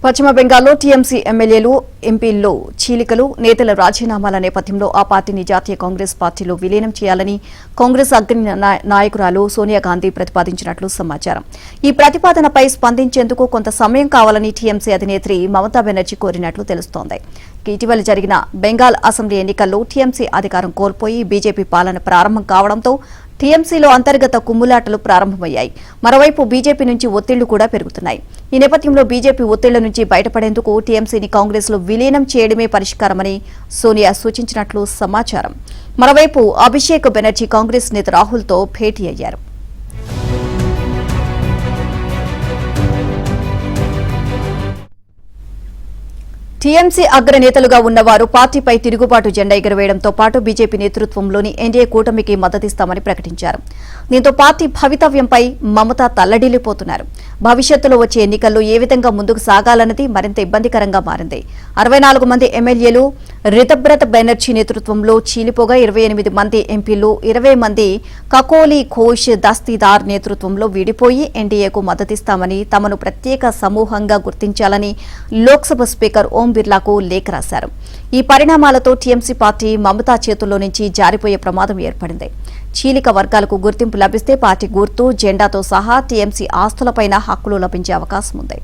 పశ్చిమ బెంగాల్లో టీఎంసీ ఎమ్మెల్యేలు ఎంపీల్లో చీలికలు నేతల రాజీనామాల నేపథ్యంలో ఆ పార్టీని జాతీయ కాంగ్రెస్ పార్టీలో విలీనం చేయాలని కాంగ్రెస్ అగ్రని నాయకురాలు సోనియా గాంధీ ప్రతిపాదించినట్లు సమాచారం. ఈ ప్రతిపాదనపై స్పందించేందుకు కొంత సమయం కావాలని టీఎంసీ అధినేత్రి మమతా బెనర్జీ కోరినట్లు తెలుస్తోంది. ఇటీవల జరిగిన బెంగాల్ అసెంబ్లీ ఎన్నికల్లో టీఎంసీ అధికారం కోల్పోయి బీజేపీ పాలన ప్రారంభం కావడంతో టీఎంసీలో అంతర్గత కుమ్ములాటలు ప్రారంభమయ్యాయి. మరోవైపు బీజేపీ నుంచి ఒత్తిళ్లు కూడా పెరుగుతున్నాయి. ఈ నేపథ్యంలో బీజేపీ ఒత్తిళ్ల నుంచి బయటపడేందుకు టీఎంసీని కాంగ్రెస్లో విలీనం చేయడమే పరిష్కారమని సోనియా సూచించినట్లు సమాచారం. మరోవైపు అభిషేక్ బెనర్జీ కాంగ్రెస్ నేత రాహుల్తో భేటీ అయ్యారు. టీఎంసీ అగ్రనేతలుగా ఉన్నవారు పార్టీపై తిరుగుబాటు జెండా ఎగురవేయడంతో పాటు బీజేపీ నేతృత్వంలోని ఎన్డీఏ కూటమికి మద్దతిస్తామని ప్రకటించారు. దీంతో పార్టీ భవితవ్యంపై మమత తల్లడిల్లిపోతున్నారు. భవిష్యత్తులో వచ్చే ఎన్నికల్లో ఏ విధంగా ముందుకు సాగాలన్నది మరింత ఇబ్బందికరంగా మారింది. 64 మంది ఎమ్మెల్యేలు రితబ్రత్ బెనర్జీ నేతృత్వంలో చీలిపోగా 28 మంది ఎంపీలు 20 మంది కకోలి ఘోష్ దస్తీదార్ నేతృత్వంలో విడిపోయి ఎన్డీఏకు మద్దతిస్తామని తమను ప్రత్యేక సమూహంగా గుర్తించాలని లోక్సభ స్పీకర్ ఓం బిర్లాకు లేఖ రాశారు. ఈ పరిణామాలతో టీఎంసీ పార్టీ మమతా చేతుల్లో నుంచి జారిపోయే ప్రమాదం ఏర్పడింది. చీలిక వర్గాలకు గుర్తింపు లభిస్తే పార్టీ గుర్తు జెండాతో సహా టీఎంసీ ఆస్తులపైన హక్కులు లభించే అవకాశం ఉంది.